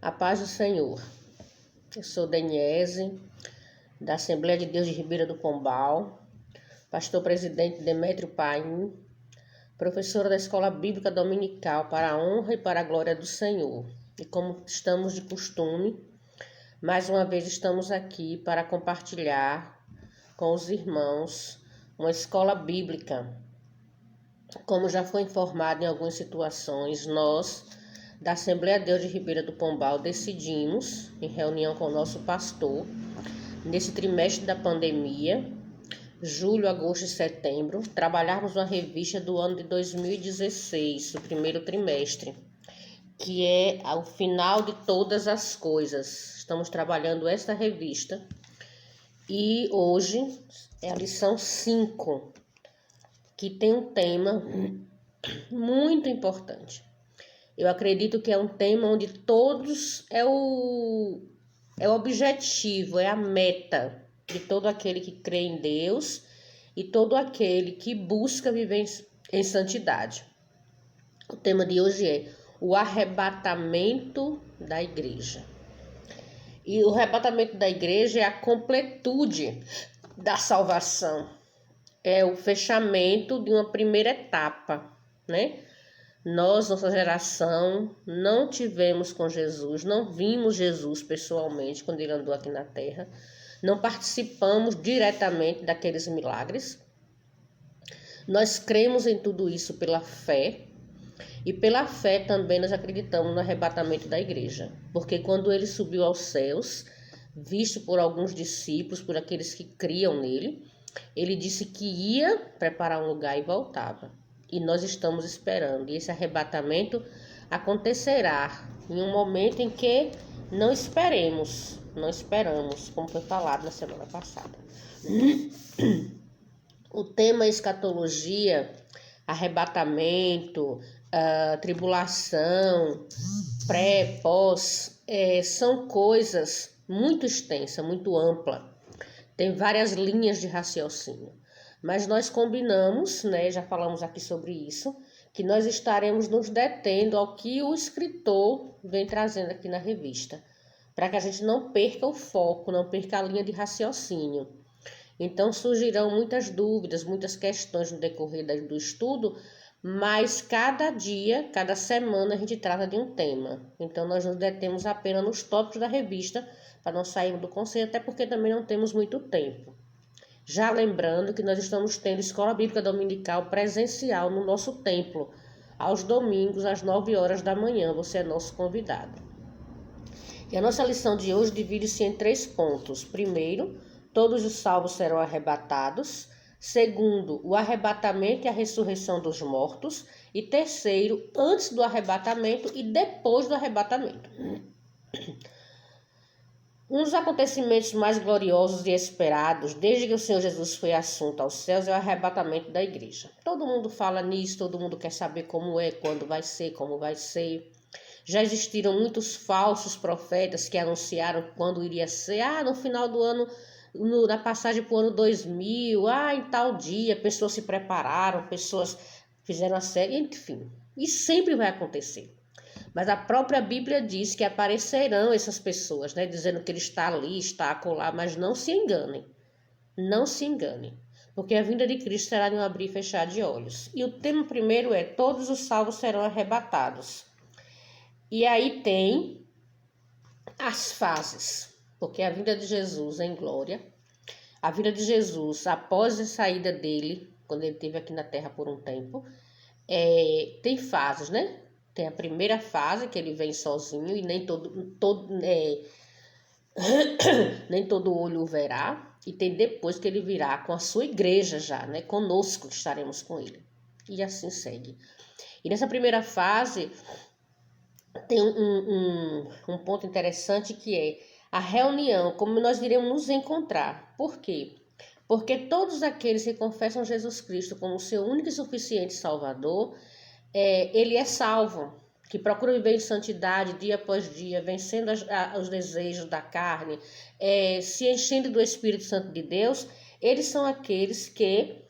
A paz do Senhor. Eu sou Deniese, da Assembleia de Deus de Ribeira do Pombal, pastor presidente Demétrio Paim, professora da Escola Bíblica Dominical para a honra e para a glória do Senhor. E como estamos de costume, mais uma vez estamos aqui para compartilhar com os irmãos uma escola bíblica. Como já foi informado em algumas situações, nós da Assembleia de Deus de Ribeira do Pombal decidimos, em reunião com o nosso pastor, nesse trimestre da pandemia, julho, agosto e setembro, trabalharmos uma revista do ano de 2016, o primeiro trimestre, que é o final de todas as coisas. Estamos trabalhando esta revista e hoje é a lição 5, que tem um tema muito importante. Eu acredito que é um tema onde todos é o objetivo, é a meta de todo aquele que crê em Deus e todo aquele que busca viver em santidade. O tema de hoje é o arrebatamento da igreja. E o arrebatamento da igreja é a completude da salvação. É o fechamento de uma primeira etapa, né? Nós, nossa geração, não tivemos com Jesus, não vimos Jesus pessoalmente quando ele andou aqui na terra, não participamos diretamente daqueles milagres. Nós cremos em tudo isso pela fé e pela fé também nós acreditamos no arrebatamento da igreja, porque quando ele subiu aos céus, visto por alguns discípulos, por aqueles que criam nele, ele disse que ia preparar um lugar e voltava. E nós estamos esperando. E esse arrebatamento acontecerá em um momento em que não esperamos, como foi falado na semana passada. O tema escatologia, arrebatamento, tribulação, pré, pós, são coisas muito extensas, muito amplas. Tem várias linhas de raciocínio. Mas nós combinamos, né, já falamos aqui sobre isso, que nós estaremos nos detendo ao que o escritor vem trazendo aqui na revista, para que a gente não perca o foco, não perca a linha de raciocínio. Então surgirão muitas dúvidas, muitas questões no decorrer do estudo, mas cada dia, cada semana a gente trata de um tema. Então nós nos detemos apenas nos tópicos da revista, para não sairmos do conceito, até porque também não temos muito tempo. Já lembrando que nós estamos tendo Escola Bíblica Dominical presencial no nosso templo, aos domingos, às 9 horas da manhã. Você é nosso convidado. E a nossa lição de hoje divide-se em 3 pontos. Primeiro, todos os salvos serão arrebatados. Segundo, o arrebatamento e a ressurreição dos mortos. E terceiro, antes do arrebatamento e depois do arrebatamento. Um dos acontecimentos mais gloriosos e esperados desde que o Senhor Jesus foi assunto aos céus é o arrebatamento da igreja. Todo mundo fala nisso, todo mundo quer saber como é, quando vai ser, como vai ser. Já existiram muitos falsos profetas que anunciaram quando iria ser. No final do ano, na passagem para o ano 2000, em tal dia, pessoas se prepararam, pessoas fizeram a série, enfim. Isso sempre vai acontecer. Mas a própria Bíblia diz que aparecerão essas pessoas, né? Dizendo que ele está ali, está acolá, mas não se enganem. Não se enganem. Porque a vinda de Cristo será de um abrir e fechar de olhos. E o tema primeiro é: todos os salvos serão arrebatados. E aí tem as fases. Porque a vinda de Jesus em glória, a vinda de Jesus após a saída dele, quando ele esteve aqui na terra por um tempo, tem fases, né? Tem a primeira fase, que ele vem sozinho e nem nem todo olho o verá. E tem depois que ele virá com a sua igreja já, né? Conosco estaremos com ele. E assim segue. E nessa primeira fase tem um ponto interessante que é a reunião, como nós iremos nos encontrar. Por quê? Porque todos aqueles que confessam Jesus Cristo como seu único e suficiente Salvador, ele é salvo, que procura viver em santidade dia após dia, vencendo os desejos da carne, se enchendo do Espírito Santo de Deus. Eles são aqueles que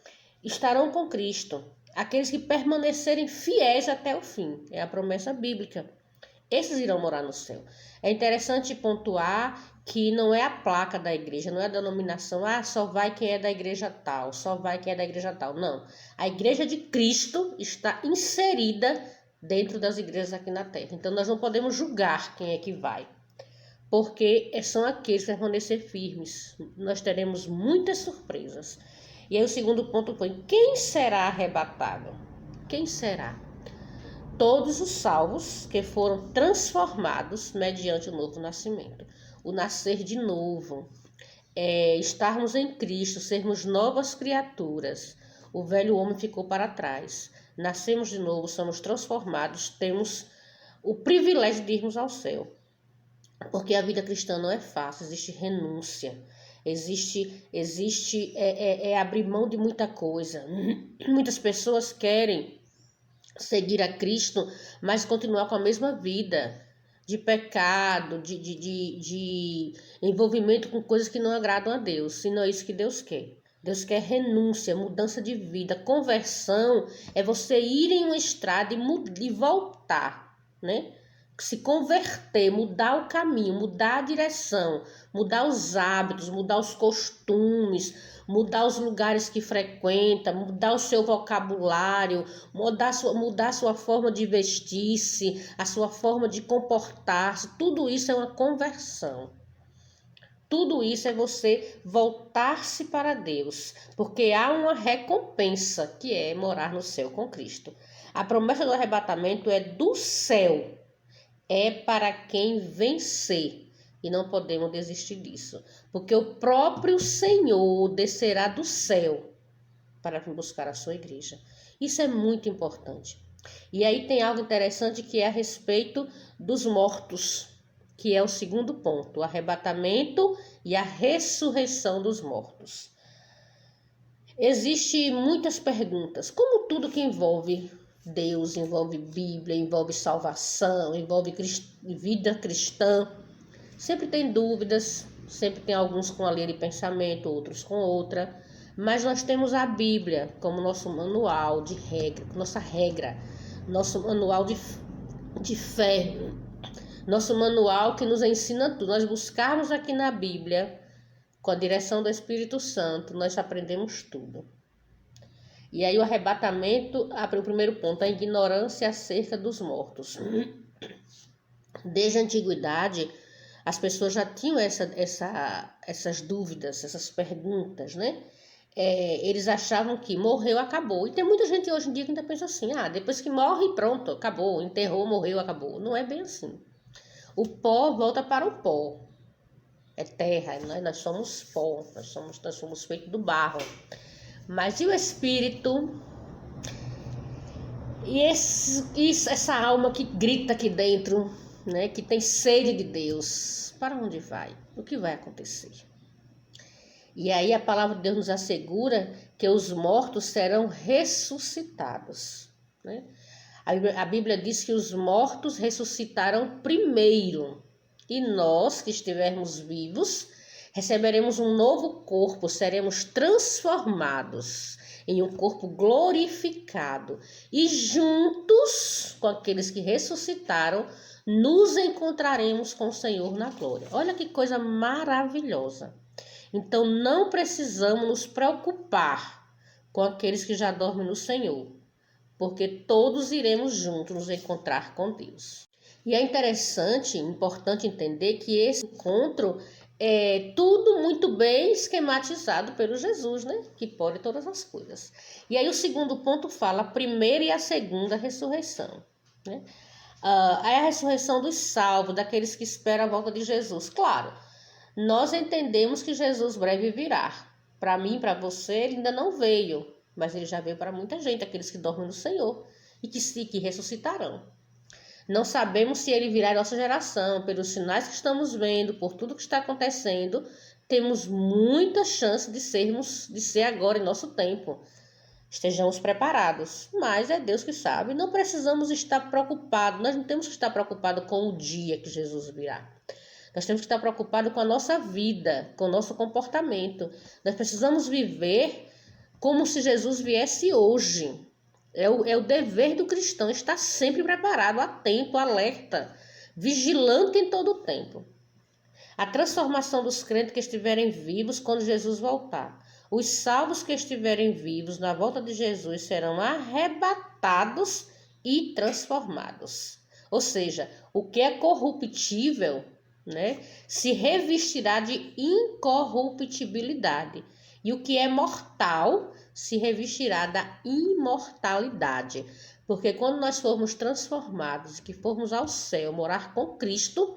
estarão com Cristo, aqueles que permanecerem fiéis até o fim. É a promessa bíblica. Esses irão morar no céu. É interessante pontuar que não é a placa da igreja, não é a denominação, só vai quem é da igreja tal, só vai quem é da igreja tal. Não. A igreja de Cristo está inserida dentro das igrejas aqui na terra. Então, nós não podemos julgar quem é que vai, porque são aqueles que permanecer firmes. Nós teremos muitas surpresas. E aí o segundo ponto foi: quem será arrebatado? Quem será? Todos os salvos que foram transformados mediante o novo nascimento. O nascer de novo, estarmos em Cristo, sermos novas criaturas. O velho homem ficou para trás. Nascemos de novo, somos transformados, temos o privilégio de irmos ao céu. Porque a vida cristã não é fácil, existe renúncia, existe abrir mão de muita coisa. Muitas pessoas querem seguir a Cristo, mas continuar com a mesma vida de pecado, de envolvimento com coisas que não agradam a Deus. E não é isso que Deus quer. Deus quer renúncia, mudança de vida. Conversão é você ir em uma estrada e voltar, né? Se converter, mudar o caminho, mudar a direção, mudar os hábitos, mudar os costumes, mudar os lugares que frequenta, mudar o seu vocabulário, mudar a sua forma de vestir-se, a sua forma de comportar-se. Tudo isso é uma conversão. Tudo isso é você voltar-se para Deus, porque há uma recompensa que é morar no céu com Cristo. A promessa do arrebatamento é do céu. É para quem vencer, e não podemos desistir disso, porque o próprio Senhor descerá do céu para vir buscar a sua igreja. Isso é muito importante. E aí tem algo interessante que é a respeito dos mortos, que é o segundo ponto, o arrebatamento e a ressurreição dos mortos. Existem muitas perguntas, como tudo que envolve Deus, envolve Bíblia, envolve salvação, envolve vida cristã. Sempre tem dúvidas, sempre tem alguns com a linha de pensamento, outros com outra. Mas nós temos a Bíblia como nosso manual de regra, nossa regra, nosso manual de fé, nosso manual que nos ensina tudo. Nós buscarmos aqui na Bíblia, com a direção do Espírito Santo, nós aprendemos tudo. E aí o arrebatamento, o primeiro ponto, a ignorância acerca dos mortos. Desde a antiguidade, as pessoas já tinham essas dúvidas, essas perguntas, né? Eles achavam que morreu, acabou. E tem muita gente hoje em dia que ainda pensa assim, depois que morre, pronto, acabou, enterrou, morreu, acabou. Não é bem assim. O pó volta para o pó. É terra, nós somos pó, nós somos feitos do barro. Mas e o espírito? E essa alma que grita aqui dentro, né, que tem sede de Deus, para onde vai? O que vai acontecer? E aí a palavra de Deus nos assegura que os mortos serão ressuscitados, né? A Bíblia diz que os mortos ressuscitarão primeiro, e nós que estivermos vivos receberemos um novo corpo, seremos transformados em um corpo glorificado. E juntos com aqueles que ressuscitaram, nos encontraremos com o Senhor na glória. Olha que coisa maravilhosa. Então não precisamos nos preocupar com aqueles que já dormem no Senhor, porque todos iremos juntos nos encontrar com Deus. E é importante entender que esse encontro é tudo muito bem esquematizado pelo Jesus, né? Que pode todas as coisas. E aí o segundo ponto fala a primeira e a segunda ressurreição, né? Aí a ressurreição dos salvos, daqueles que esperam a volta de Jesus. Claro, nós entendemos que Jesus breve virá. Para mim, para você, ele ainda não veio, mas ele já veio para muita gente, aqueles que dormem no Senhor e que ressuscitarão. Não sabemos se ele virá em nossa geração, pelos sinais que estamos vendo, por tudo que está acontecendo, temos muita chance de ser agora em nosso tempo. Estejamos preparados, mas é Deus que sabe. Não precisamos estar preocupados, nós não temos que estar preocupados com o dia que Jesus virá. Nós temos que estar preocupados com a nossa vida, com o nosso comportamento. Nós precisamos viver como se Jesus viesse hoje. É o dever do cristão estar sempre preparado, atento, alerta, vigilante em todo o tempo. A transformação dos crentes que estiverem vivos quando Jesus voltar. Os salvos que estiverem vivos na volta de Jesus serão arrebatados e transformados. Ou seja, o que é corruptível, né, se revestirá de incorruptibilidade. E o que é mortal se revestirá da imortalidade. Porque quando nós formos transformados, que formos ao céu morar com Cristo,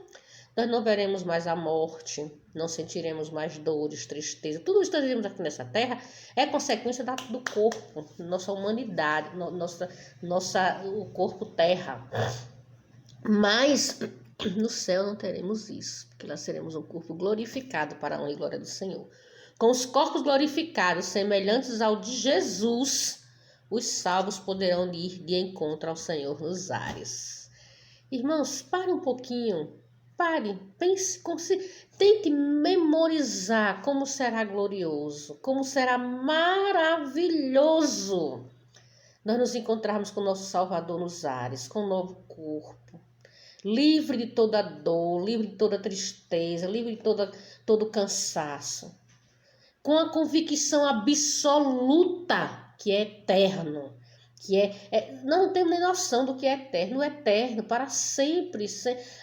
nós não veremos mais a morte, não sentiremos mais dores, tristeza. Tudo isso que nós vivemos aqui nessa terra é consequência do corpo, nossa humanidade, o corpo terra. Mas no céu não teremos isso, porque lá seremos um corpo glorificado para a honra e glória do Senhor. Com os corpos glorificados, semelhantes ao de Jesus, os salvos poderão ir de encontro ao Senhor nos ares. Irmãos, pare um pouquinho. Pare, pense, tente memorizar como será glorioso, como será maravilhoso nós nos encontrarmos com o nosso Salvador nos ares, com um novo corpo, livre de toda dor, livre de toda tristeza, livre de todo cansaço, com a convicção absoluta que é eterno. Nós não temos nem noção do que é eterno. O eterno, para sempre.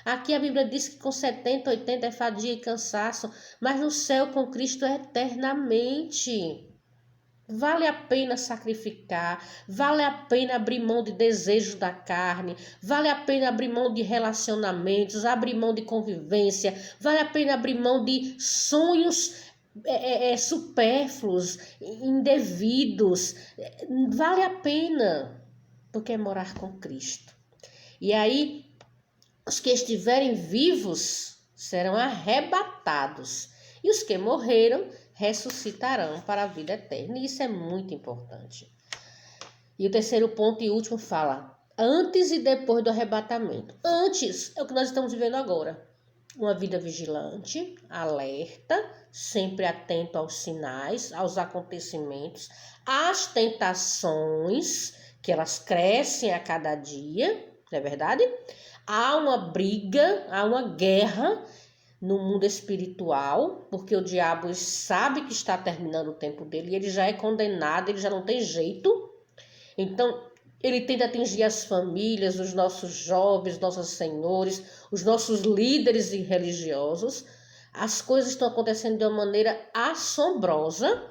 Aqui a Bíblia diz que com 70, 80 é fadiga e cansaço, mas no céu com Cristo é eternamente. Vale a pena sacrificar, vale a pena abrir mão de desejos da carne, vale a pena abrir mão de relacionamentos, abrir mão de convivência, vale a pena abrir mão de sonhos supérfluos, indevidos. Vale a pena, porque é morar com Cristo. E aí, os que estiverem vivos serão arrebatados, e os que morreram ressuscitarão para a vida eterna. E isso é muito importante. E o terceiro ponto e último fala: antes e depois do arrebatamento. Antes é o que nós estamos vivendo agora. Uma vida vigilante, alerta, sempre atento aos sinais, aos acontecimentos, às tentações, que elas crescem a cada dia, não é verdade? Há uma briga, há uma guerra no mundo espiritual, porque o diabo sabe que está terminando o tempo dele e ele já é condenado, ele já não tem jeito. Então, ele tenta atingir as famílias, os nossos jovens, nossos senhores, os nossos líderes religiosos. As coisas estão acontecendo de uma maneira assombrosa.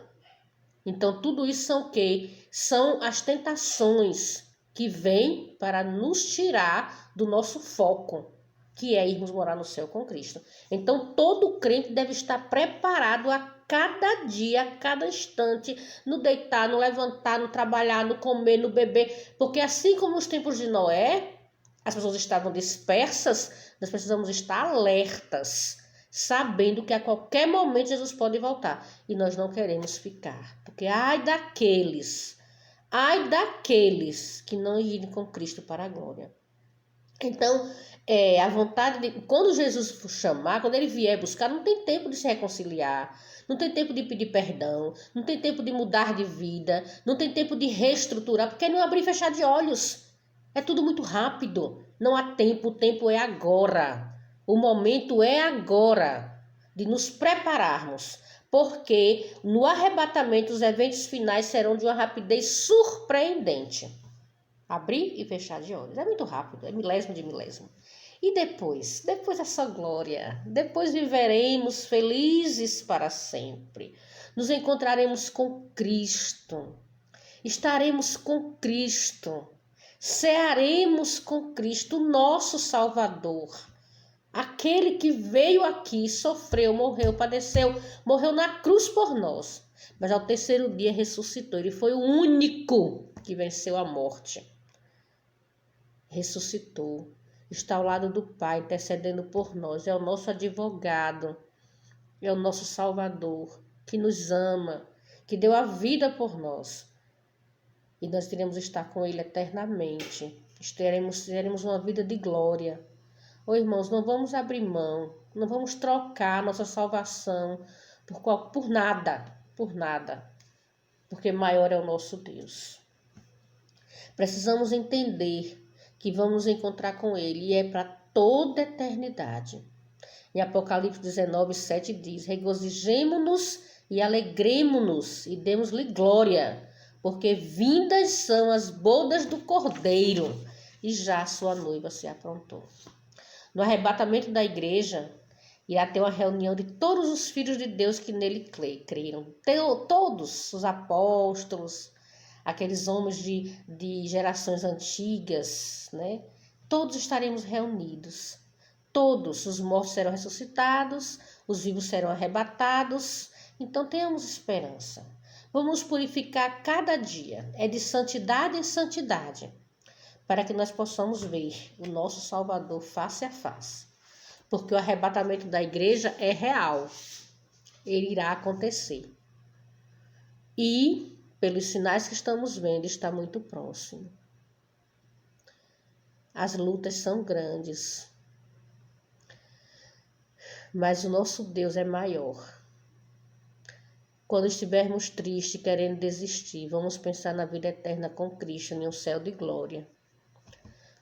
Então, tudo isso são o quê? São as tentações que vêm para nos tirar do nosso foco, que é irmos morar no céu com Cristo. Então, todo crente deve estar preparado a cada dia, a cada instante, no deitar, no levantar, no trabalhar, no comer, no beber. Porque assim como nos tempos de Noé, as pessoas estavam dispersas, nós precisamos estar alertas, sabendo que a qualquer momento Jesus pode voltar. E nós não queremos ficar. Porque ai daqueles que não irem com Cristo para a glória. Então, a vontade de... Quando Jesus for chamar, quando ele vier buscar, não tem tempo de se reconciliar, não tem tempo de pedir perdão, não tem tempo de mudar de vida, não tem tempo de reestruturar, porque não abrir e fechar de olhos. É tudo muito rápido. Não há tempo, o tempo é agora. O momento é agora de nos prepararmos, porque no arrebatamento os eventos finais serão de uma rapidez surpreendente. Abrir e fechar de olhos. É muito rápido, é milésimo de milésimo. E depois dessa glória, depois viveremos felizes para sempre. Nos encontraremos com Cristo. Estaremos com Cristo. Cearemos com Cristo, nosso Salvador. Aquele que veio aqui, sofreu, morreu, padeceu, morreu na cruz por nós. Mas ao terceiro dia ressuscitou. Ele foi o único que venceu a morte. Ressuscitou, está ao lado do Pai, intercedendo por nós, é o nosso advogado, é o nosso Salvador, que nos ama, que deu a vida por nós. E nós iremos estar com Ele eternamente, teremos uma vida de glória. Irmãos, não vamos abrir mão, não vamos trocar nossa salvação por nada, porque maior é o nosso Deus. Precisamos entender que vamos encontrar com Ele e é para toda a eternidade. Em Apocalipse 19, 7 diz: regozijemo-nos e alegremo-nos e demos-lhe glória, porque vindas são as bodas do Cordeiro e já sua noiva se aprontou. No arrebatamento da igreja, irá ter uma reunião de todos os filhos de Deus que nele creram. Todos os apóstolos, aqueles homens de gerações antigas, né? Todos estaremos reunidos. Todos os mortos serão ressuscitados, os vivos serão arrebatados. Então tenhamos esperança. Vamos purificar cada dia. É de santidade em santidade, para que nós possamos ver o nosso Salvador face a face. Porque o arrebatamento da igreja é real. Ele irá acontecer. E, pelos sinais que estamos vendo, está muito próximo. As lutas são grandes, mas o nosso Deus é maior. Quando estivermos tristes, querendo desistir, vamos pensar na vida eterna com Cristo, em um céu de glória.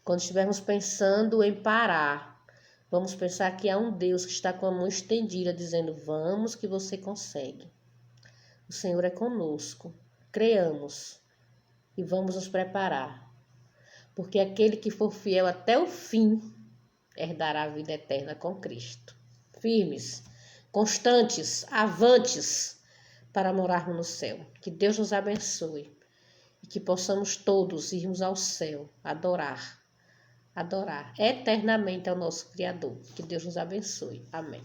Quando estivermos pensando em parar, vamos pensar que há um Deus que está com a mão estendida, dizendo: vamos que você consegue. O Senhor é conosco. Creamos e vamos nos preparar. Porque aquele que for fiel até o fim, herdará a vida eterna com Cristo. Firmes, constantes, avantes, para morarmos no céu. Que Deus nos abençoe e que possamos todos irmos ao céu, adorar eternamente ao nosso Criador. Que Deus nos abençoe. Amém.